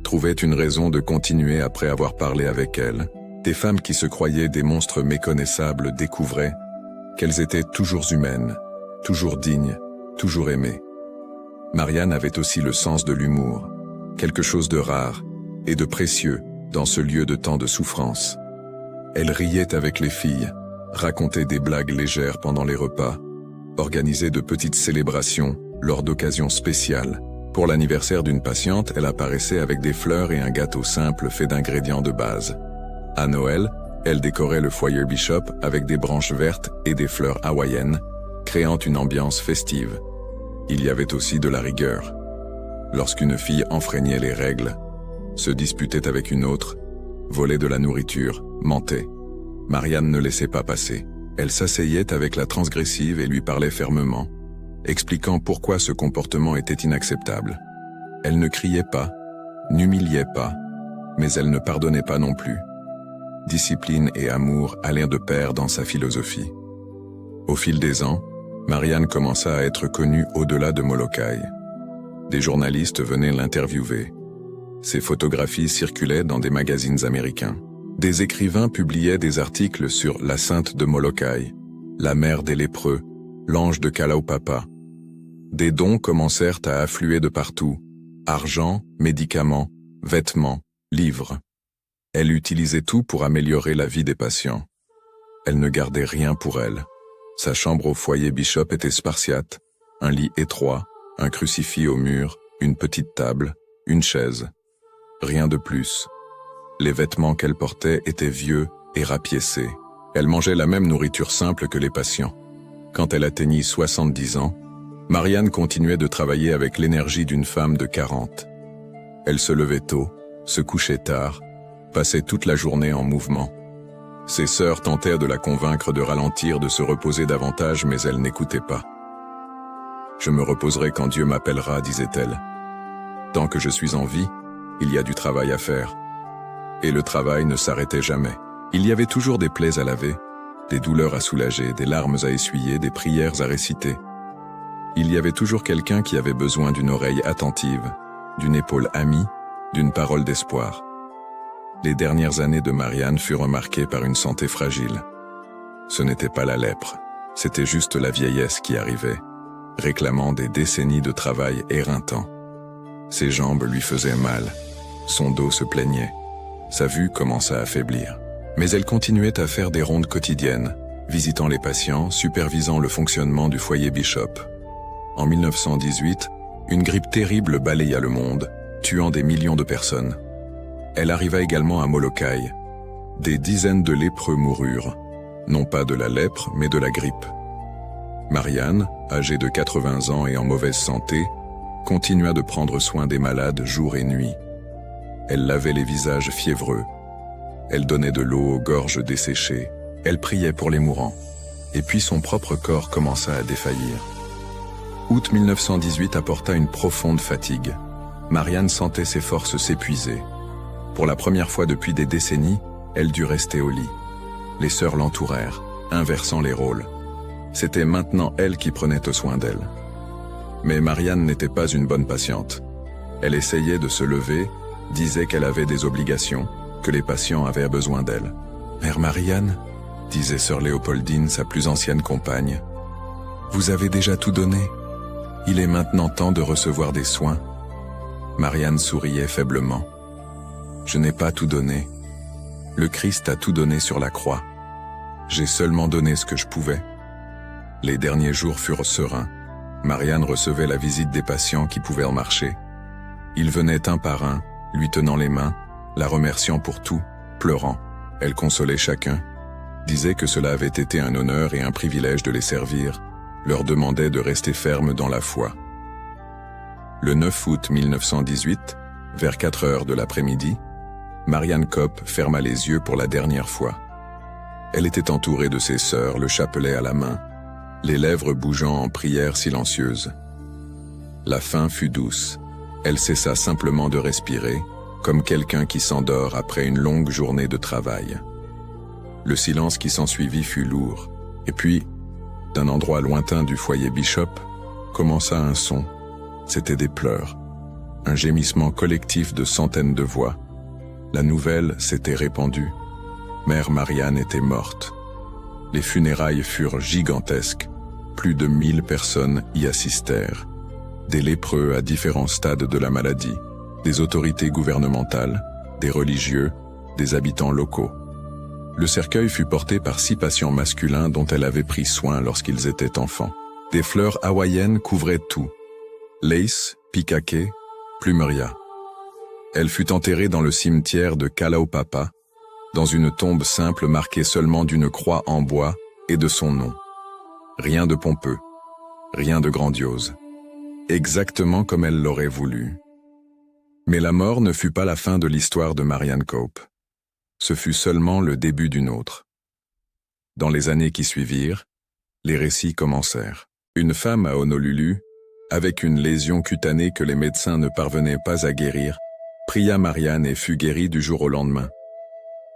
trouvaient une raison de continuer après avoir parlé avec elle. Des femmes qui se croyaient des monstres méconnaissables découvraient qu'elles étaient toujours humaines, toujours dignes, toujours aimées. Marianne avait aussi le sens de l'humour, quelque chose de rare et de précieux dans ce lieu de tant de souffrance. Elle riait avec les filles, racontait des blagues légères pendant les repas, organisait de petites célébrations lors d'occasions spéciales. Pour l'anniversaire d'une patiente, elle apparaissait avec des fleurs et un gâteau simple fait d'ingrédients de base. À Noël, elle décorait le foyer Bishop avec des branches vertes et des fleurs hawaïennes, créant une ambiance festive. Il y avait aussi de la rigueur. Lorsqu'une fille enfreignait les règles, se disputait avec une autre, volait de la nourriture, mentait, Marianne ne laissait pas passer. Elle s'asseyait avec la transgressive et lui parlait fermement, expliquant pourquoi ce comportement était inacceptable. Elle ne criait pas, n'humiliait pas, mais elle ne pardonnait pas non plus. Discipline et amour allèrent de pair dans sa philosophie. Au fil des ans, Marianne commença à être connue au-delà de Molokai. Des journalistes venaient l'interviewer. Ses photographies circulaient dans des magazines américains. Des écrivains publiaient des articles sur la sainte de Molokai, la mère des lépreux, l'ange de Kalaupapa. Des dons commencèrent à affluer de partout, argent, médicaments, vêtements, livres. Elle utilisait tout pour améliorer la vie des patients. Elle ne gardait rien pour elle. Sa chambre au foyer Bishop était spartiate, un lit étroit, un crucifix au mur, une petite table, une chaise. Rien de plus. Les vêtements qu'elle portait étaient vieux et rapiécés. Elle mangeait la même nourriture simple que les patients. Quand elle atteignit 70 ans, Marianne continuait de travailler avec l'énergie d'une femme de 40. Elle se levait tôt, se couchait tard, passait toute la journée en mouvement. Ses sœurs tentèrent de la convaincre de ralentir, de se reposer davantage, mais elle n'écoutait pas. « Je me reposerai quand Dieu m'appellera », disait-elle. « Tant que je suis en vie, il y a du travail à faire. » Et le travail ne s'arrêtait jamais. Il y avait toujours des plaies à laver, des douleurs à soulager, des larmes à essuyer, des prières à réciter. Il y avait toujours quelqu'un qui avait besoin d'une oreille attentive, d'une épaule amie, d'une parole d'espoir. Les dernières années de Marianne furent marquées par une santé fragile. Ce n'était pas la lèpre, c'était juste la vieillesse qui arrivait, réclamant des décennies de travail éreintant. Ses jambes lui faisaient mal, son dos se plaignait, sa vue commença à faiblir. Mais elle continuait à faire des rondes quotidiennes, visitant les patients, supervisant le fonctionnement du foyer Bishop. En 1918, une grippe terrible balaya le monde, tuant des millions de personnes. Elle arriva également à Molokai. Des dizaines de lépreux moururent, non pas de la lèpre, mais de la grippe. Marianne, âgée de 80 ans et en mauvaise santé, continua de prendre soin des malades jour et nuit. Elle lavait les visages fiévreux. Elle donnait de l'eau aux gorges desséchées. Elle priait pour les mourants. Et puis son propre corps commença à défaillir. Août 1918 apporta une profonde fatigue. Marianne sentait ses forces s'épuiser. Pour la première fois depuis des décennies, elle dut rester au lit. Les sœurs l'entourèrent, inversant les rôles. C'était maintenant elle qui prenait soin d'elle. Mais Marianne n'était pas une bonne patiente. Elle essayait de se lever, disait qu'elle avait des obligations, que les patients avaient besoin d'elle. « Mère Marianne », disait sœur Léopoldine, sa plus ancienne compagne, « vous avez déjà tout donné. Il est maintenant temps de recevoir des soins. » Marianne souriait faiblement. « Je n'ai pas tout donné. Le Christ a tout donné sur la croix. J'ai seulement donné ce que je pouvais. » Les derniers jours furent sereins. Marianne recevait la visite des patients qui pouvaient en marcher. Ils venaient un par un, lui tenant les mains, la remerciant pour tout, pleurant. Elle consolait chacun, disait que cela avait été un honneur et un privilège de les servir, leur demandait de rester fermes dans la foi. Le 9 août 1918, vers 4 heures de l'après-midi, Marianne Kopp ferma les yeux pour la dernière fois. Elle était entourée de ses sœurs, le chapelet à la main, les lèvres bougeant en prière silencieuse. La fin fut douce. Elle cessa simplement de respirer, comme quelqu'un qui s'endort après une longue journée de travail. Le silence qui s'ensuivit fut lourd, et puis, d'un endroit lointain du foyer Bishop, commença un son. C'étaient des pleurs, un gémissement collectif de centaines de voix. La nouvelle s'était répandue. Mère Marianne était morte. Les funérailles furent gigantesques. Plus de 1000 personnes y assistèrent. Des lépreux à différents stades de la maladie, des autorités gouvernementales, des religieux, des habitants locaux. Le cercueil fut porté par 6 patients masculins dont elle avait pris soin lorsqu'ils étaient enfants. Des fleurs hawaïennes couvraient tout. Lace, pikake, plumeria. Elle fut enterrée dans le cimetière de Kalaupapa, dans une tombe simple marquée seulement d'une croix en bois et de son nom. Rien de pompeux, rien de grandiose. Exactement comme elle l'aurait voulu. Mais la mort ne fut pas la fin de l'histoire de Marianne Cope. Ce fut seulement le début d'une autre. Dans les années qui suivirent, les récits commencèrent. Une femme à Honolulu, avec une lésion cutanée que les médecins ne parvenaient pas à guérir, pria Marianne et fut guérie du jour au lendemain.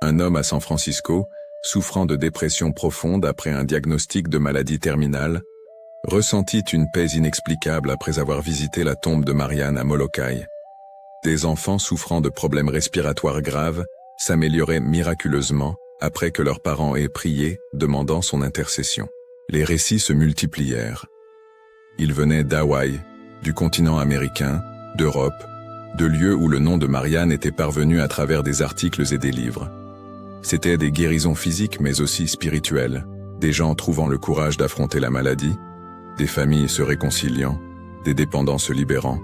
Un homme à San Francisco, souffrant de dépression profonde après un diagnostic de maladie terminale, ressentit une paix inexplicable après avoir visité la tombe de Marianne à Molokai. Des enfants souffrant de problèmes respiratoires graves s'amélioraient miraculeusement après que leurs parents aient prié, demandant son intercession. Les récits se multiplièrent. Ils venaient d'Hawaï, du continent américain, d'Europe, de lieux où le nom de Marianne était parvenu à travers des articles et des livres. C'étaient des guérisons physiques mais aussi spirituelles, des gens trouvant le courage d'affronter la maladie, des familles se réconciliant, des dépendants se libérant.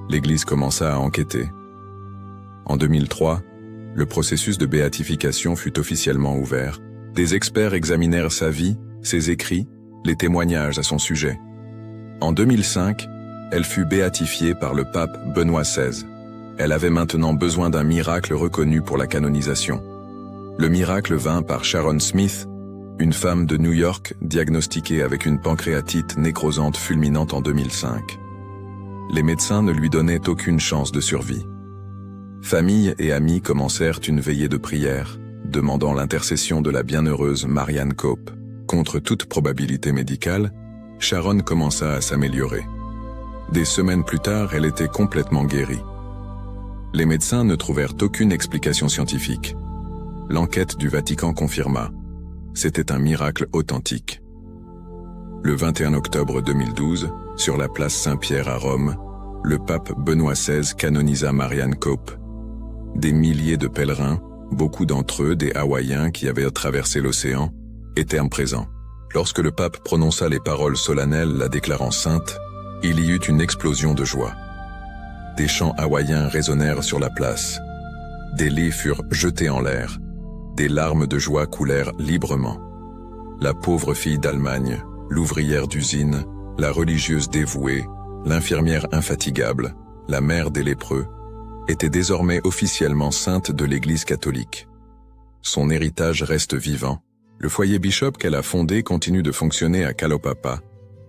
L'Église commença à enquêter. En 2003, le processus de béatification fut officiellement ouvert. Des experts examinèrent sa vie, ses écrits, les témoignages à son sujet. En 2005, elle fut béatifiée par le pape Benoît XVI. Elle avait maintenant besoin d'un miracle reconnu pour la canonisation. Le miracle vint par Sharon Smith, une femme de New York diagnostiquée avec une pancréatite nécrosante fulminante en 2005. Les médecins ne lui donnaient aucune chance de survie. Famille et amis commencèrent une veillée de prière, demandant l'intercession de la bienheureuse Marianne Cope. Contre toute probabilité médicale, Sharon commença à s'améliorer. Des semaines plus tard, elle était complètement guérie. Les médecins ne trouvèrent aucune explication scientifique. L'enquête du Vatican confirma. C'était un miracle authentique. Le 21 octobre 2012, sur la place Saint-Pierre à Rome, le pape Benoît XVI canonisa Marianne Cope. Des milliers de pèlerins, beaucoup d'entre eux des Hawaïens qui avaient traversé l'océan, étaient présents. Lorsque le pape prononça les paroles solennelles la déclarant sainte, il y eut une explosion de joie. Des chants hawaïens résonnèrent sur la place. Des lits furent jetés en l'air. Des larmes de joie coulèrent librement. La pauvre fille d'Allemagne, l'ouvrière d'usine, la religieuse dévouée, l'infirmière infatigable, la mère des lépreux, était désormais officiellement sainte de l'Église catholique. Son héritage reste vivant. Le foyer Bishop qu'elle a fondé continue de fonctionner à Kalaupapa,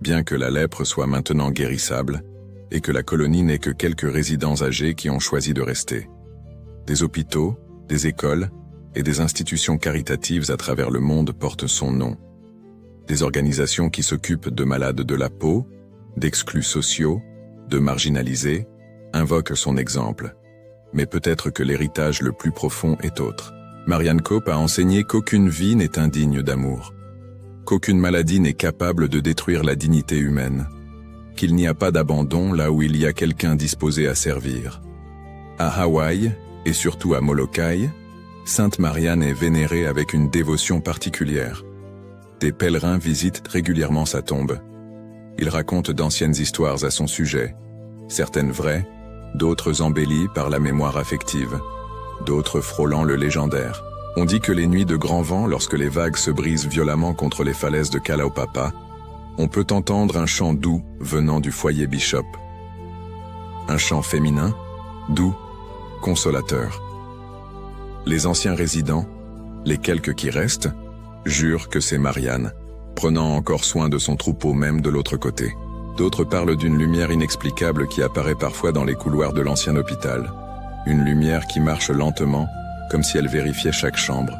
bien que la lèpre soit maintenant guérissable, et que la colonie n'ait que quelques résidents âgés qui ont choisi de rester. Des hôpitaux, des écoles et des institutions caritatives à travers le monde portent son nom. Des organisations qui s'occupent de malades de la peau, d'exclus sociaux, de marginalisés, invoquent son exemple. Mais peut-être que l'héritage le plus profond est autre. Marianne Cope a enseigné qu'aucune vie n'est indigne d'amour, qu'aucune maladie n'est capable de détruire la dignité humaine, qu'il n'y a pas d'abandon là où il y a quelqu'un disposé à servir. À Hawaï, et surtout à Molokai, Sainte Marianne est vénérée avec une dévotion particulière. Des pèlerins visitent régulièrement sa tombe. Ils racontent d'anciennes histoires à son sujet, certaines vraies, d'autres embellies par la mémoire affective, d'autres frôlant le légendaire. On dit que les nuits de grand vent, lorsque les vagues se brisent violemment contre les falaises de Kalaupapa, on peut entendre un chant doux venant du foyer Bishop. Un chant féminin, doux, consolateur. Les anciens résidents, les quelques qui restent, jurent que c'est Marianne, prenant encore soin de son troupeau même de l'autre côté. D'autres parlent d'une lumière inexplicable qui apparaît parfois dans les couloirs de l'ancien hôpital. Une lumière qui marche lentement, comme si elle vérifiait chaque chambre.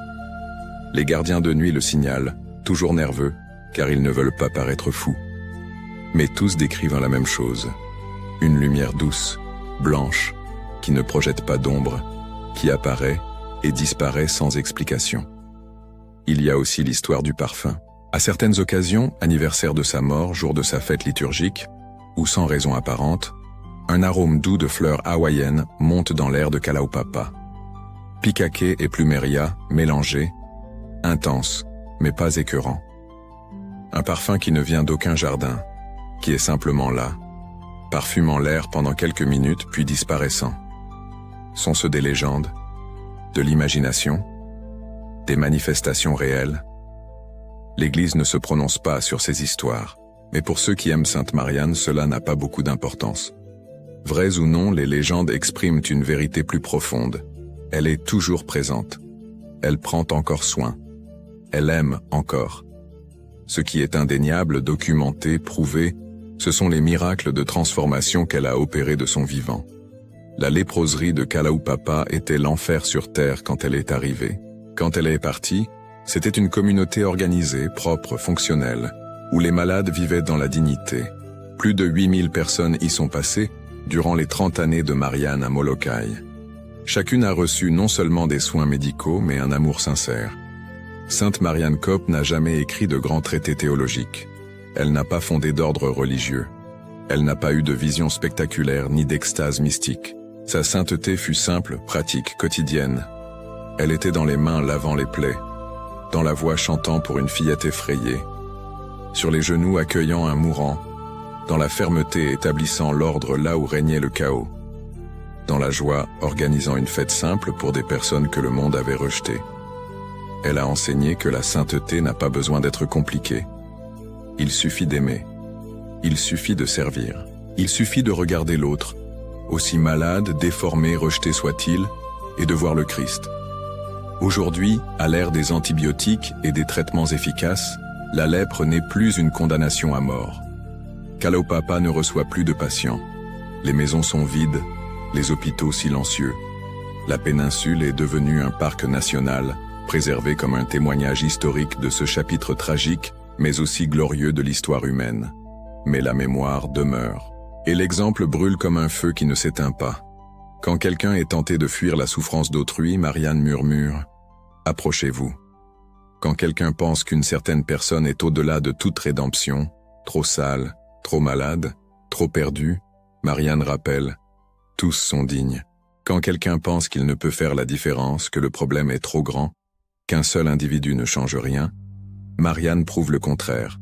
Les gardiens de nuit le signalent, toujours nerveux, car ils ne veulent pas paraître fous. Mais tous décrivent la même chose. Une lumière douce, blanche, qui ne projette pas d'ombre, qui apparaît et disparaît sans explication. Il y a aussi l'histoire du parfum. À certaines occasions, anniversaire de sa mort, jour de sa fête liturgique, ou sans raison apparente, un arôme doux de fleurs hawaïennes monte dans l'air de Kalaupapa. Pikake et plumeria mélangés, intense, mais pas écœurant. Un parfum qui ne vient d'aucun jardin, qui est simplement là, parfumant l'air pendant quelques minutes puis disparaissant. Sont-ce des légendes, de l'imagination, des manifestations réelles? L'Église ne se prononce pas sur ces histoires, mais pour ceux qui aiment Sainte Marianne, cela n'a pas beaucoup d'importance. Vraies ou non, les légendes expriment une vérité plus profonde. Elle est toujours présente. Elle prend encore soin. Elle aime encore. Ce qui est indéniable, documenté, prouvé, ce sont les miracles de transformation qu'elle a opérés de son vivant. La léproserie de Kalaupapa était l'enfer sur terre quand elle est arrivée. Quand elle est partie, c'était une communauté organisée, propre, fonctionnelle, où les malades vivaient dans la dignité. Plus de 8000 personnes y sont passées durant les 30 années de Marianne à Molokai. Chacune a reçu non seulement des soins médicaux, mais un amour sincère. Sainte Marianne Cope n'a jamais écrit de grands traités théologiques. Elle n'a pas fondé d'ordre religieux. Elle n'a pas eu de vision spectaculaire ni d'extase mystique. Sa sainteté fut simple, pratique, quotidienne. Elle était dans les mains lavant les plaies, dans la voix chantant pour une fillette effrayée, sur les genoux accueillant un mourant, dans la fermeté établissant l'ordre là où régnait le chaos, dans la joie organisant une fête simple pour des personnes que le monde avait rejetées. Elle a enseigné que la sainteté n'a pas besoin d'être compliquée. Il suffit d'aimer. Il suffit de servir. Il suffit de regarder l'autre, aussi malade, déformé, rejeté soit-il, et de voir le Christ. Aujourd'hui, à l'ère des antibiotiques et des traitements efficaces, la lèpre n'est plus une condamnation à mort. Kalaupapa ne reçoit plus de patients. Les maisons sont vides, les hôpitaux silencieux. La péninsule est devenue un parc national, préservé comme un témoignage historique de ce chapitre tragique, mais aussi glorieux de l'histoire humaine. Mais la mémoire demeure. Et l'exemple brûle comme un feu qui ne s'éteint pas. Quand quelqu'un est tenté de fuir la souffrance d'autrui, Marianne murmure « Approchez-vous ». Quand quelqu'un pense qu'une certaine personne est au-delà de toute rédemption, trop sale, trop malade, trop perdue, Marianne rappelle « Tous sont dignes ». Quand quelqu'un pense qu'il ne peut faire la différence, que le problème est trop grand, qu'un seul individu ne change rien, Marianne prouve le contraire.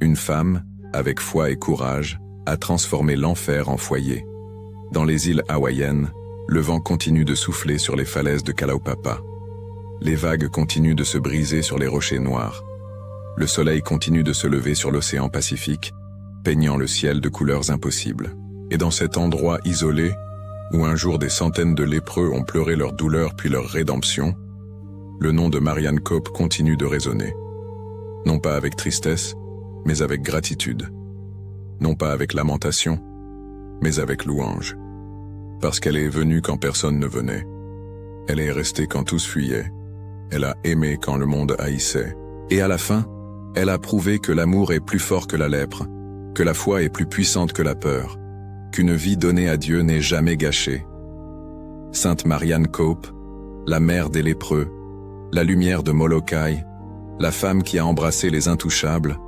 Une femme, avec foi et courage, a transformé l'enfer en foyer. Dans les îles hawaïennes, le vent continue de souffler sur les falaises de Kalaupapa. Les vagues continuent de se briser sur les rochers noirs. Le soleil continue de se lever sur l'océan Pacifique, peignant le ciel de couleurs impossibles. Et dans cet endroit isolé, où un jour des centaines de lépreux ont pleuré leur douleur puis leur rédemption, le nom de Marianne Cope continue de résonner. Non pas avec tristesse, mais avec gratitude. Non pas avec lamentation, mais avec louange. Parce qu'elle est venue quand personne ne venait. Elle est restée quand tous fuyaient. Elle a aimé quand le monde haïssait. Et à la fin, elle a prouvé que l'amour est plus fort que la lèpre, que la foi est plus puissante que la peur, qu'une vie donnée à Dieu n'est jamais gâchée. Sainte Marianne Cope, la mère des lépreux, la lumière de Molokai, la femme qui a embrassé les intouchables,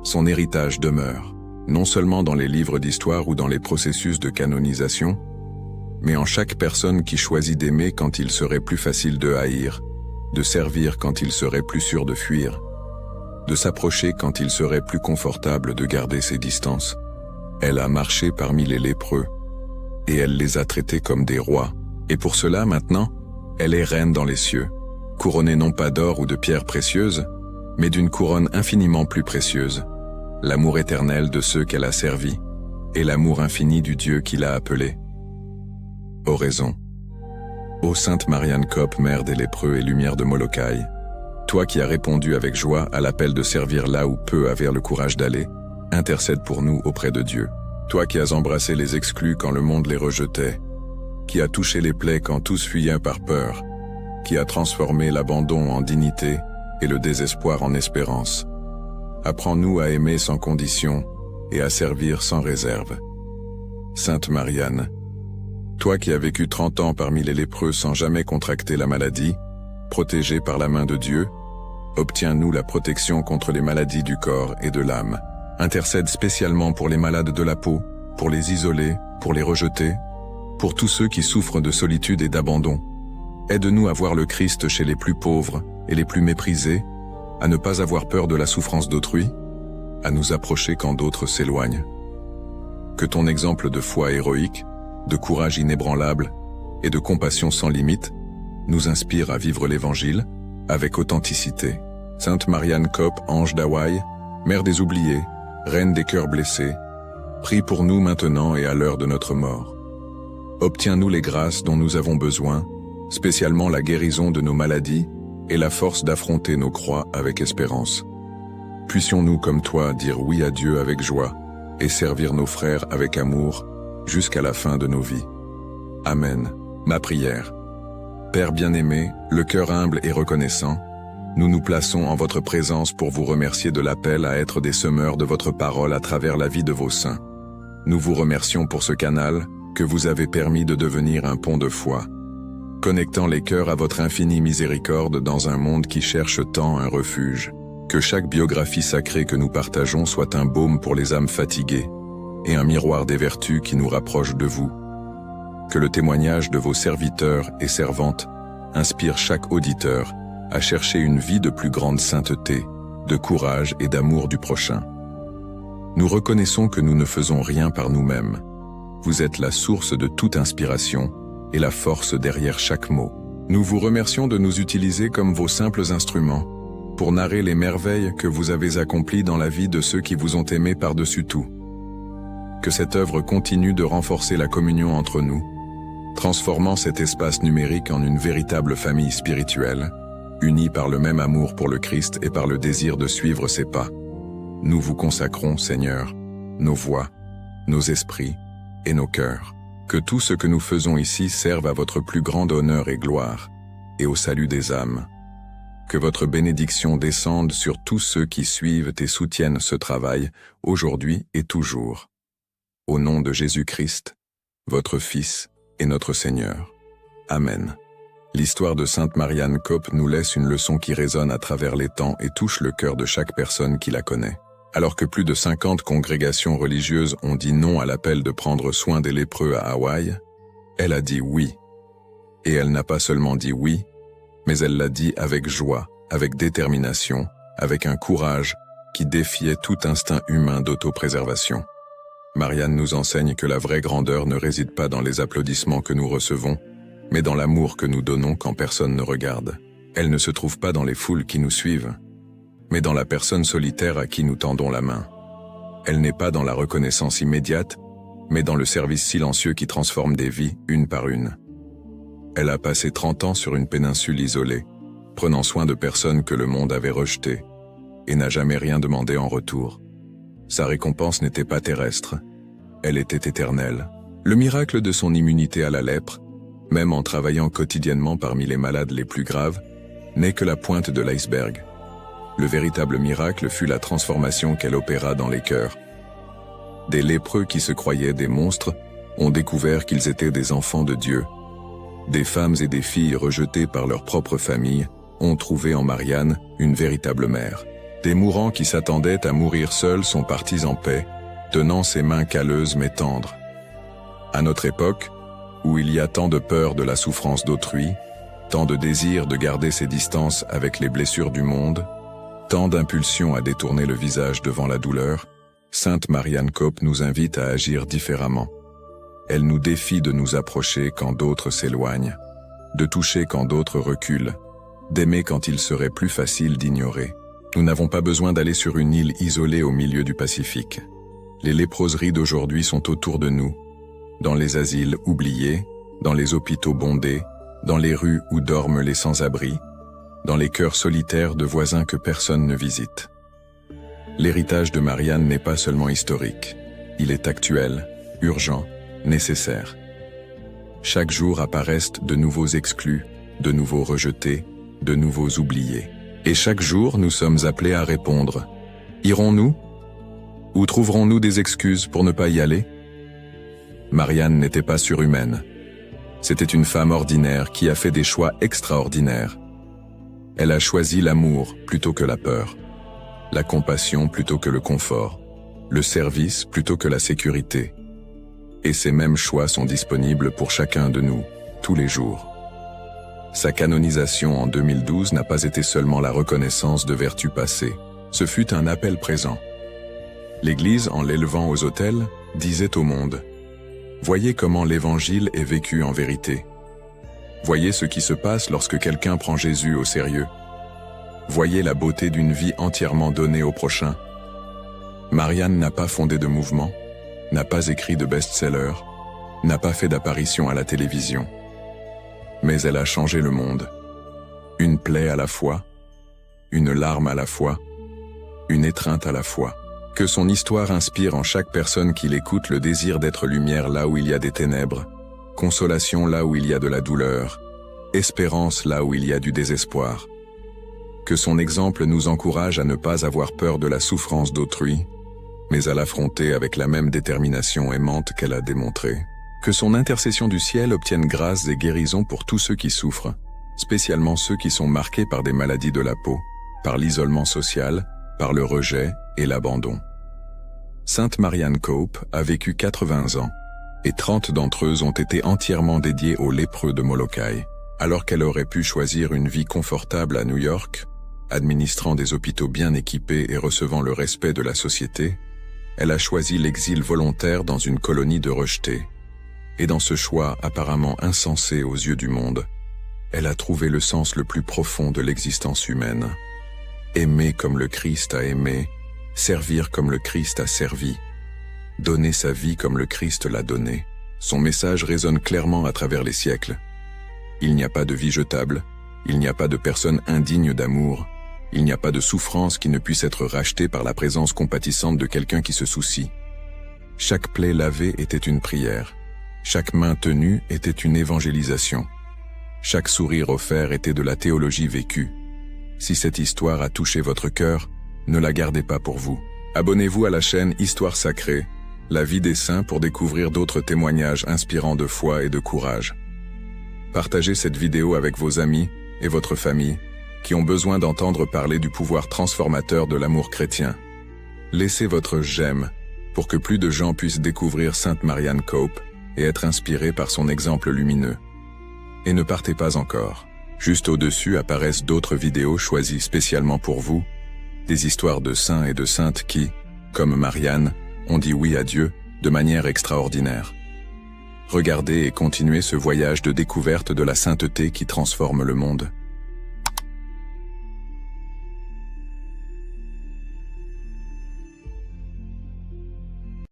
son héritage demeure, non seulement dans les livres d'histoire ou dans les processus de canonisation, mais en chaque personne qui choisit d'aimer quand il serait plus facile de haïr, de servir quand il serait plus sûr de fuir, de s'approcher quand il serait plus confortable de garder ses distances. Elle a marché parmi les lépreux, et elle les a traités comme des rois, et pour cela maintenant, elle est reine dans les cieux, couronnée non pas d'or ou de pierres précieuses, mais d'une couronne infiniment plus précieuse, l'amour éternel de ceux qu'elle a servis, et l'amour infini du Dieu qui l'a appelée. Oraison. Ô Sainte Marianne Cope, mère des lépreux et lumière de Molokai, toi qui as répondu avec joie à l'appel de servir là où peu avaient le courage d'aller, intercède pour nous auprès de Dieu. Toi qui as embrassé les exclus quand le monde les rejetait, qui as touché les plaies quand tous fuyaient par peur, qui as transformé l'abandon en dignité et le désespoir en espérance. Apprends-nous à aimer sans condition et à servir sans réserve. Sainte Marianne, toi qui as vécu 30 ans parmi les lépreux sans jamais contracter la maladie, protégée par la main de Dieu, obtiens-nous la protection contre les maladies du corps et de l'âme. Intercède spécialement pour les malades de la peau, pour les isolés, pour les rejetés, pour tous ceux qui souffrent de solitude et d'abandon. Aide-nous à voir le Christ chez les plus pauvres et les plus méprisés, à ne pas avoir peur de la souffrance d'autrui, à nous approcher quand d'autres s'éloignent. Que ton exemple de foi héroïque, de courage inébranlable et de compassion sans limite nous inspire à vivre l'Évangile avec authenticité. Sainte Marianne Cope, ange d'Hawaï, mère des oubliés, reine des cœurs blessés, prie pour nous maintenant et à l'heure de notre mort. Obtiens-nous les grâces dont nous avons besoin, spécialement la guérison de nos maladies et la force d'affronter nos croix avec espérance. Puissions-nous comme toi dire oui à Dieu avec joie et servir nos frères avec amour jusqu'à la fin de nos vies. Amen. Ma prière. Père bien-aimé, le cœur humble et reconnaissant, nous nous plaçons en votre présence pour vous remercier de l'appel à être des semeurs de votre parole à travers la vie de vos saints. Nous vous remercions pour ce canal que vous avez permis de devenir un pont de foi, connectant les cœurs à votre infinie miséricorde dans un monde qui cherche tant un refuge. Que chaque biographie sacrée que nous partageons soit un baume pour les âmes fatiguées et un miroir des vertus qui nous rapproche de vous. Que le témoignage de vos serviteurs et servantes inspire chaque auditeur à chercher une vie de plus grande sainteté, de courage et d'amour du prochain. Nous reconnaissons que nous ne faisons rien par nous-mêmes. Vous êtes la source de toute inspiration et la force derrière chaque mot. Nous vous remercions de nous utiliser comme vos simples instruments pour narrer les merveilles que vous avez accomplies dans la vie de ceux qui vous ont aimés par-dessus tout. Que cette œuvre continue de renforcer la communion entre nous, transformant cet espace numérique en une véritable famille spirituelle, unie par le même amour pour le Christ et par le désir de suivre ses pas. Nous vous consacrons, Seigneur, nos voix, nos esprits et nos cœurs. Que tout ce que nous faisons ici serve à votre plus grand honneur et gloire, et au salut des âmes. Que votre bénédiction descende sur tous ceux qui suivent et soutiennent ce travail, aujourd'hui et toujours. Au nom de Jésus-Christ, votre Fils et notre Seigneur. Amen. L'histoire de Sainte Marianne Cope nous laisse une leçon qui résonne à travers les temps et touche le cœur de chaque personne qui la connaît. Alors que plus de 50 congrégations religieuses ont dit non à l'appel de prendre soin des lépreux à Hawaï, elle a dit oui. Et elle n'a pas seulement dit oui, mais elle l'a dit avec joie, avec détermination, avec un courage qui défiait tout instinct humain d'autopréservation. Marianne nous enseigne que la vraie grandeur ne réside pas dans les applaudissements que nous recevons, mais dans l'amour que nous donnons quand personne ne regarde. Elle ne se trouve pas dans les foules qui nous suivent, mais dans la personne solitaire à qui nous tendons la main. Elle n'est pas dans la reconnaissance immédiate, mais dans le service silencieux qui transforme des vies une par une. Elle a passé 30 ans sur une péninsule isolée, prenant soin de personnes que le monde avait rejetées, et n'a jamais rien demandé en retour. Sa récompense n'était pas terrestre, elle était éternelle. Le miracle de son immunité à la lèpre, même en travaillant quotidiennement parmi les malades les plus graves, n'est que la pointe de l'iceberg. Le véritable miracle fut la transformation qu'elle opéra dans les cœurs. Des lépreux qui se croyaient des monstres ont découvert qu'ils étaient des enfants de Dieu. Des femmes et des filles rejetées par leur propre famille ont trouvé en Marianne une véritable mère. Des mourants qui s'attendaient à mourir seuls sont partis en paix, tenant ses mains calleuses mais tendres. À notre époque, où il y a tant de peur de la souffrance d'autrui, tant de désir de garder ses distances avec les blessures du monde, tant d'impulsions à détourner le visage devant la douleur, Sainte Marianne Cope nous invite à agir différemment. Elle nous défie de nous approcher quand d'autres s'éloignent, de toucher quand d'autres reculent, d'aimer quand il serait plus facile d'ignorer. Nous n'avons pas besoin d'aller sur une île isolée au milieu du Pacifique. Les léproseries d'aujourd'hui sont autour de nous, dans les asiles oubliés, dans les hôpitaux bondés, dans les rues où dorment les sans-abri, dans les cœurs solitaires de voisins que personne ne visite. L'héritage de Marianne n'est pas seulement historique, il est actuel, urgent, nécessaire. Chaque jour apparaissent de nouveaux exclus, de nouveaux rejetés, de nouveaux oubliés. Et chaque jour, nous sommes appelés à répondre. Irons-nous? Ou trouverons-nous des excuses pour ne pas y aller? Marianne n'était pas surhumaine. C'était une femme ordinaire qui a fait des choix extraordinaires. Elle a choisi l'amour plutôt que la peur, la compassion plutôt que le confort, le service plutôt que la sécurité. Et ces mêmes choix sont disponibles pour chacun de nous, tous les jours. Sa canonisation en 2012 n'a pas été seulement la reconnaissance de vertus passées, ce fut un appel présent. L'Église, en l'élevant aux autels, disait au monde: voyez comment l'Évangile est vécu en vérité. Voyez ce qui se passe lorsque quelqu'un prend Jésus au sérieux. Voyez la beauté d'une vie entièrement donnée au prochain. Marianne n'a pas fondé de mouvement, n'a pas écrit de best-seller, n'a pas fait d'apparition à la télévision. Mais elle a changé le monde. Une plaie à la fois, une larme à la fois, une étreinte à la fois. Que son histoire inspire en chaque personne qui l'écoute le désir d'être lumière là où il y a des ténèbres, consolation là où il y a de la douleur, espérance là où il y a du désespoir. Que son exemple nous encourage à ne pas avoir peur de la souffrance d'autrui, mais à l'affronter avec la même détermination aimante qu'elle a démontrée. Que son intercession du ciel obtienne grâce et guérison pour tous ceux qui souffrent, spécialement ceux qui sont marqués par des maladies de la peau, par l'isolement social, par le rejet et l'abandon. Sainte Marianne Cope a vécu 80 ans, et 30 d'entre eux ont été entièrement dédiés aux lépreux de Molokai. Alors qu'elle aurait pu choisir une vie confortable à New York, administrant des hôpitaux bien équipés et recevant le respect de la société, elle a choisi l'exil volontaire dans une colonie de rejetés. Et dans ce choix apparemment insensé aux yeux du monde, elle a trouvé le sens le plus profond de l'existence humaine. Aimer comme le Christ a aimé, servir comme le Christ a servi, donner sa vie comme le Christ l'a donnée. Son message résonne clairement à travers les siècles. Il n'y a pas de vie jetable, il n'y a pas de personne indigne d'amour, il n'y a pas de souffrance qui ne puisse être rachetée par la présence compatissante de quelqu'un qui se soucie. Chaque plaie lavée était une prière. Chaque main tenue était une évangélisation. Chaque sourire offert était de la théologie vécue. Si cette histoire a touché votre cœur, ne la gardez pas pour vous. Abonnez-vous à la chaîne Histoire Sacrée, la vie des saints pour découvrir d'autres témoignages inspirants de foi et de courage. Partagez cette vidéo avec vos amis et votre famille qui ont besoin d'entendre parler du pouvoir transformateur de l'amour chrétien. Laissez votre j'aime pour que plus de gens puissent découvrir Sainte Marianne Cope et être inspirés par son exemple lumineux. Et ne partez pas encore. Juste au-dessus apparaissent d'autres vidéos choisies spécialement pour vous, des histoires de saints et de saintes qui, comme Marianne, ont dit oui à Dieu de manière extraordinaire. Regardez et continuez ce voyage de découverte de la sainteté qui transforme le monde.